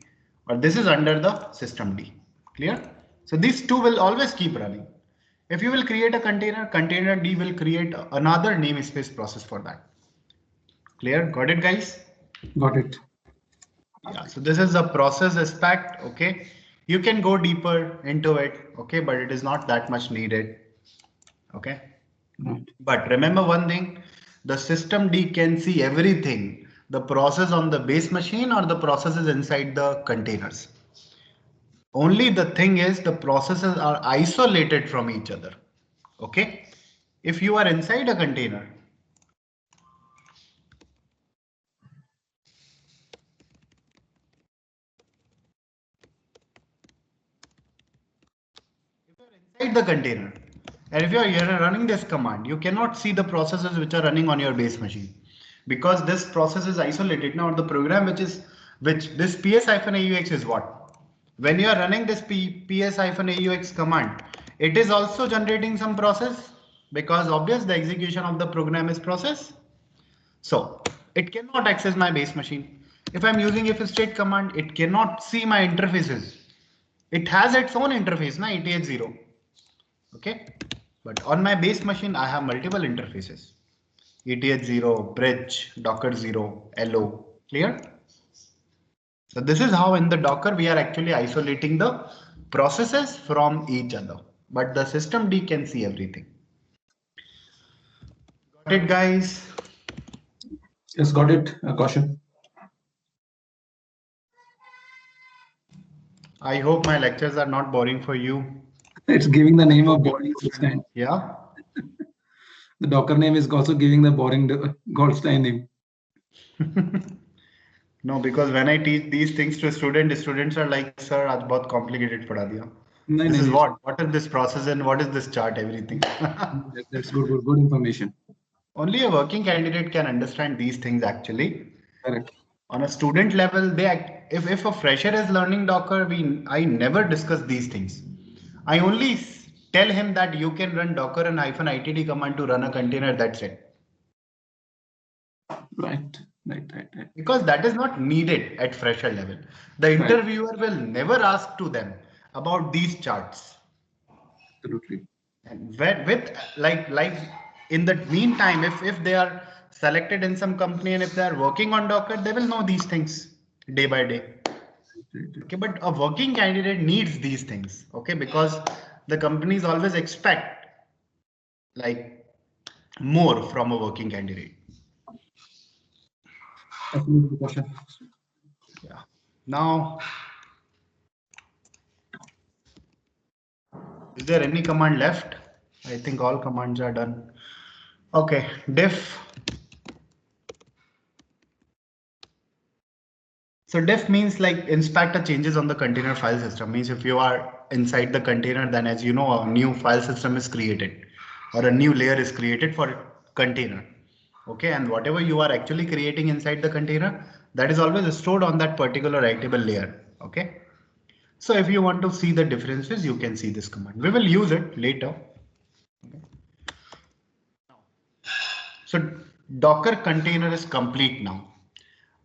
But this is under the system D. Clear? So these two will always keep running. If you will create a container, container D will create another namespace process for that. Clear? Got it, guys?
Got it.
Yeah. So this is a process aspect. Okay. You can go deeper into it. Okay. But it is not that much needed. Okay.
Right.
But remember one thing, the system D can see everything, the process on the base machine or the processes inside the containers. Only the thing is the processes are isolated from each other. Okay. If you are inside a container, inside the container, and if you are running this command, you cannot see the processes which are running on your base machine because this process is isolated. Now the program which this ps-aux is what? When you are running this ps-aux command, it is also generating some process because obvious the execution of the program is process. So it cannot access my base machine. If I'm using if state command, it cannot see my interfaces. It has its own interface, na ETH0. Okay, but on my base machine I have multiple interfaces, ETH0, bridge, Docker 0, LO. Clear? So this is how in the Docker we are actually isolating the processes from each other, but the system D can see everything. Got it, guys?
Yes, got it. Caution.
I hope my lectures are not boring for you.
It's giving the name of boring Goldstein.
Yeah.
The Docker name is also giving the boring Goldstein name.
No, because when I teach these things to students, students are like, sir, aaj bahut complicated padha diya. This is what is this process and what is this chart, everything.
That's good information.
Only a working candidate can understand these things actually.
Correct.
On a student level, if a fresher is learning Docker, I never discuss these things. I only tell him that you can run Docker and -itd command to run a container. That's it.
Right.
Because that is not needed at fresher level. The interviewer will never ask to them about these charts.
Absolutely.
And with like in the meantime, if they are selected in some company and if they are working on Docker, they will know these things day by day. Okay, but a working candidate needs these things. Okay, because the companies always expect like more from a working candidate.
Absolutely, question.
Yeah. Now, is there any command left? I think all commands are done. Okay, diff So def means like inspect the changes on the container file system. Means if you are inside the container, then as you know, a new file system is created or a new layer is created for container. Okay, and whatever you are actually creating inside the container, that is always stored on that particular writable layer. Okay. So if you want to see the differences, you can see this command. We will use it later. Okay. So Docker container is complete now.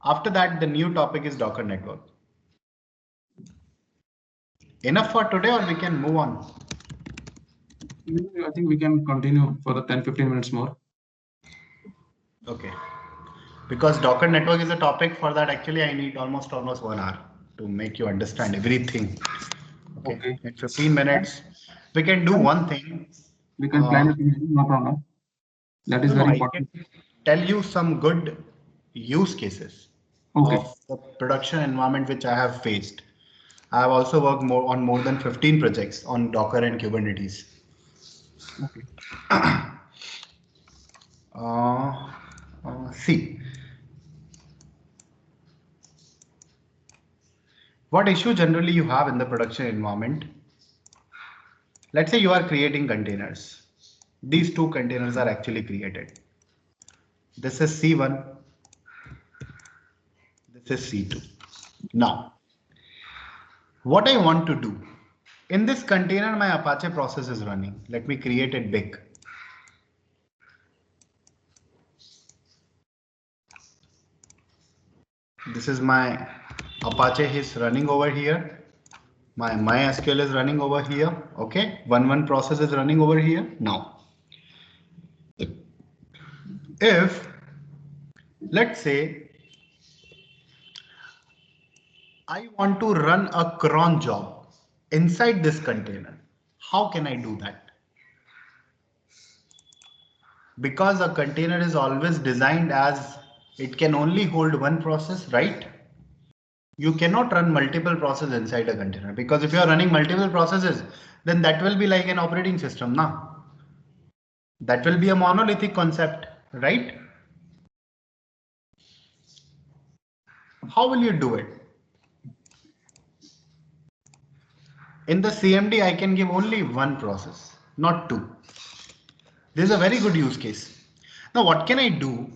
After that, the new topic is Docker network. Enough for today, or we can move on?
I think we can continue for the 10-15 minutes more.
Okay. Because Docker network is a topic, for that actually I need almost 1 hour to make you understand everything. Okay. In 15 minutes, we can do one thing.
We can plan it, no problem. That is very important.
I can tell you some good use cases of the production environment which I have faced. I have also worked on more than 15 projects on Docker and Kubernetes.
Okay.
See, what issue generally you have in the production environment? Let's say you are creating containers. These two containers are actually created. This is C1. This is C2. Now, what I want to do, in this container, my Apache process is running. Let me create it big. This is my Apache is running over here. My MySQL is running over here. Okay, one process is running over here. Now, if let's say I want to run a cron job inside this container, how can I do that? Because a container is always designed as it can only hold one process, right? You cannot run multiple processes inside a container, because if you are running multiple processes, then that will be like an operating system now. That will be a monolithic concept, right? How will you do it? In the CMD, I can give only one process, not two. This is a very good use case. Now, what can I do?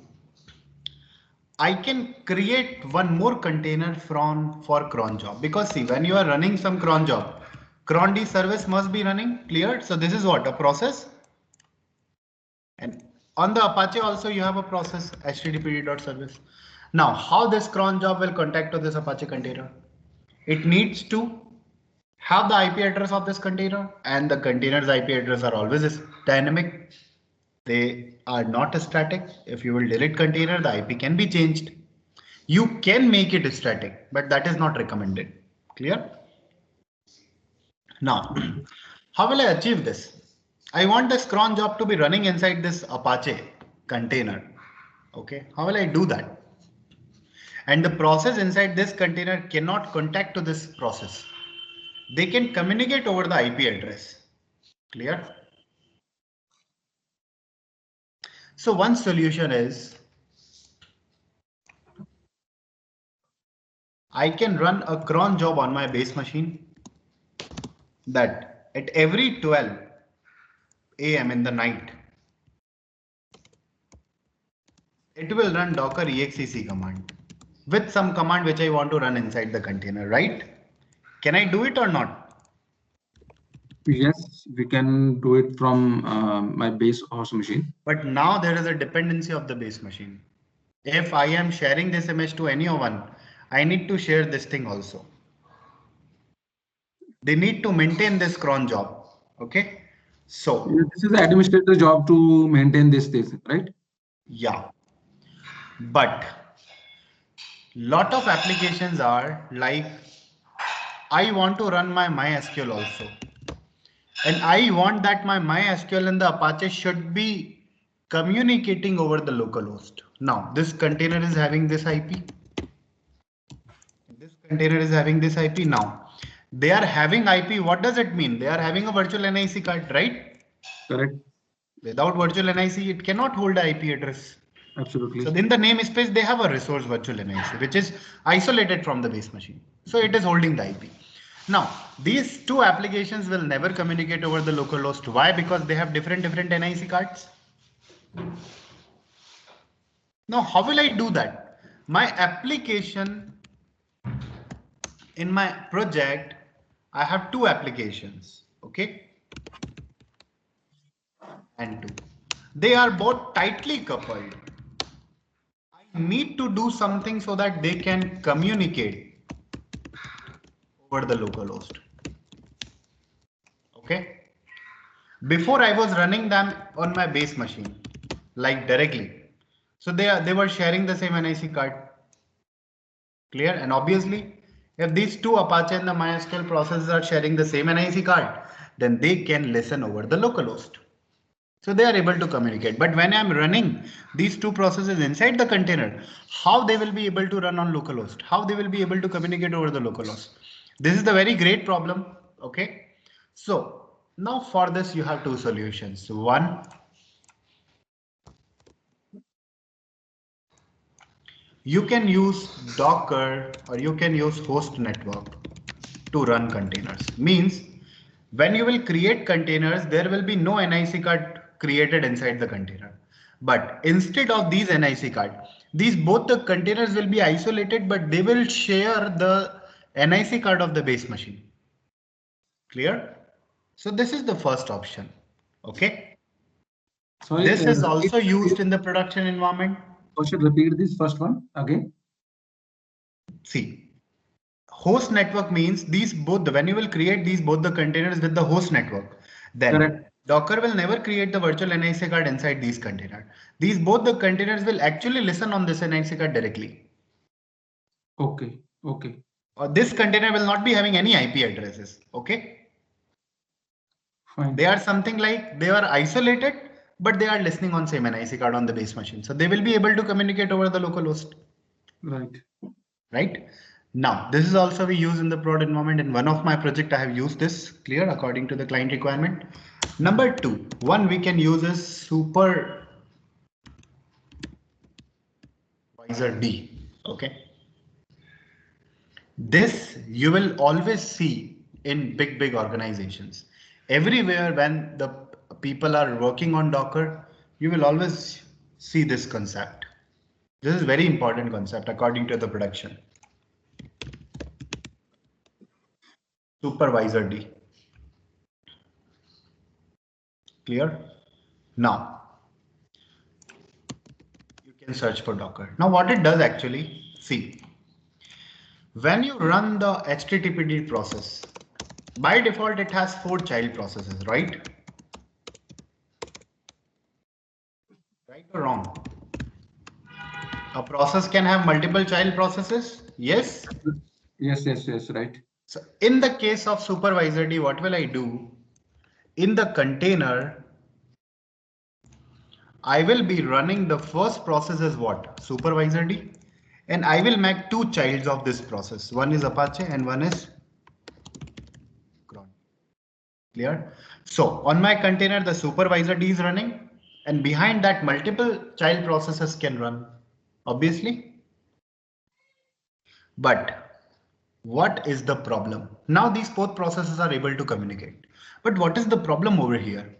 I can create one more container for cron job, because see, when you are running some cron job, cron D service must be running, clear? So this is what, a process. And on the Apache also you have a process, httpd.service. Now, how this cron job will contact to this Apache container? It needs to have the IP address of this container, and the container's IP address are always dynamic. They are not static. If you will delete container, the IP can be changed. You can make it static, but that is not recommended. Clear? Now, how will I achieve this? I want this cron job to be running inside this Apache container. Okay, how will I do that? And the process inside this container cannot contact to this process. They can communicate over the IP address. Clear? So one solution is I can run a cron job on my base machine that at every 12 AM in the night, it will run docker exec command with some command which I want to run inside the container, right? Can I do it or not?
Yes, we can do it from my base host machine.
But now there is a dependency of the base machine. If I am sharing this image to anyone, I need to share this thing also. They need to maintain this cron job. Okay. So
this is the administrator job to maintain this, right?
Yeah. But lot of applications are like, I want to run my MySQL also. And I want that my MySQL and the Apache should be communicating over the localhost. Now, this container is having this IP. This container is having this IP. Now, they are having IP. What does it mean? They are having a virtual NIC card, right?
Correct.
Without virtual NIC, it cannot hold the IP address.
Absolutely.
So in the namespace, they have a resource virtual NIC, which is isolated from the base machine. So it is holding the IP. Now, these two applications will never communicate over the local host. Why? Because they have different NIC cards. Now, how will I do that? My application in my project, I have two applications, okay? And two. They are both tightly coupled. I need to do something so that they can communicate over the local host. Okay. Before I was running them on my base machine, like directly. So they were sharing the same NIC card. Clear? And obviously, if these two Apache and the MySQL processes are sharing the same NIC card, then they can listen over the local host. So they are able to communicate. But when I'm running these two processes inside the container, how they will be able to run on localhost? How they will be able to communicate over the localhost? This is the very great problem. Okay. So now for this, you have two solutions. One, you can use Docker or you can use host network to run containers. Means when you will create containers, there will be no NIC card created inside the container. But instead of these NIC card, both the containers will be isolated, but they will share the NIC card of the base machine. Clear? So this is the first option. Okay.
Sorry,
This is also used in the production environment.
I should repeat this first one again.
See, host network means when you will create both the containers with the host network, then
Correct.
Docker will never create the virtual NIC card inside these containers. Both the containers will actually listen on this NIC card directly.
Okay. Okay.
Or this container will not be having any IP addresses. Okay.
Fine.
They are something like they are isolated, but they are listening on same NIC card on the base machine. So they will be able to communicate over the local host.
Right.
Right. Now, this is also we use in the prod environment. In one of my project, I have used this. Clear? According to the client requirement. Number two, one we can use is Supervisor D. Okay. This you will always see in big organizations. Everywhere when the people are working on Docker, you will always see this concept. This is very important concept according to the production. Supervisor D. Clear? Now, you can search for Docker. Now what it does actually, see, when you run the HTTPD process, by default, it has 4 child processes, right? Right or wrong? A process can have multiple child processes. Yes.
Yes. Right.
So in the case of Supervisor D, what will I do? In the container, I will be running the first process as what? Supervisor D. And I will make 2 childs of this process. One is Apache and one is cron. Clear? So on my container, the Supervisor D is running, and behind that multiple child processes can run, obviously. But what is the problem? Now these both processes are able to communicate. But what is the problem over here?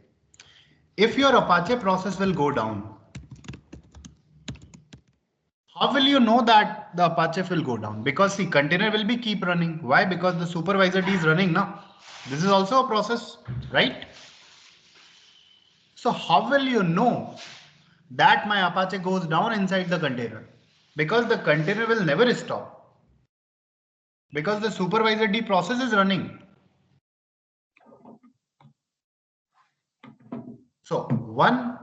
If your Apache process will go down, how will you know that the Apache will go down? Because the container will be keep running. Why? Because the Supervisor D is running now. This is also a process, right? So how will you know that my Apache goes down inside the container? Because the container will never stop. Because the Supervisor D process is running. So one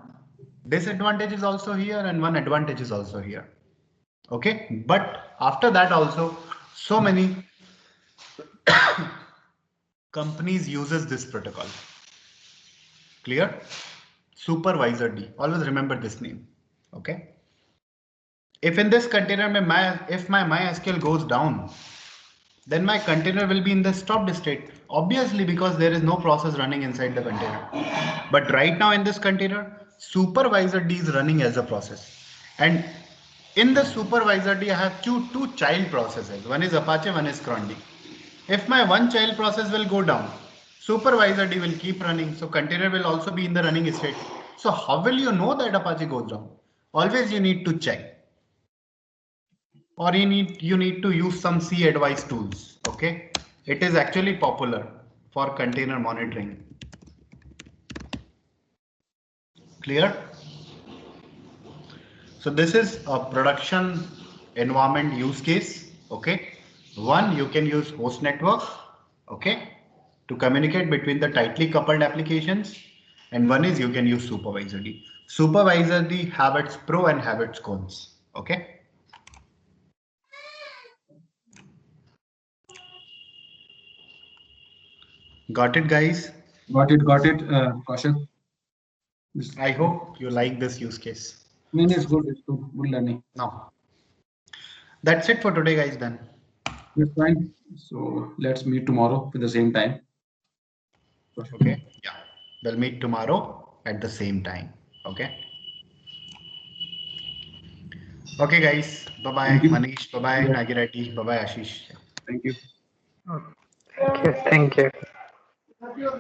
disadvantage is also here and one advantage is also here. Okay, but after that also so many companies uses this protocol. Clear? Supervisor D. Always remember this name. Okay. If in this container if my MySQL goes down, then my container will be in the stopped state. Obviously, because there is no process running inside the container. But right now in this container, Supervisor D is running as a process. And in the supervisor D, I have two child processes. One is Apache, one is cron D. If my one child process will go down, supervisor D will keep running. So container will also be in the running state. So how will you know that Apache goes down? Always you need to check. Or you need to use some C advice tools. Okay. It is actually popular for container monitoring. Clear? So this is a production environment use case. Okay. One, you can use host network. Okay. To communicate between the tightly coupled applications. And one is you can use supervisor D. Supervisor D have its pro and have its cons. Okay. Got it, guys?
Got it, Kaushik.
I hope you like this use case.
I mean, it's good learning.
Now, that's it for today, guys. Then.
That's fine. So let's meet tomorrow at the same time.
Okay. Yeah. We'll meet tomorrow at the same time. Okay. Okay, guys. Bye-bye, Manish. Bye-bye, Nagirati. Bye-bye, Ashish.
Thank you.
Thank you. Thank you.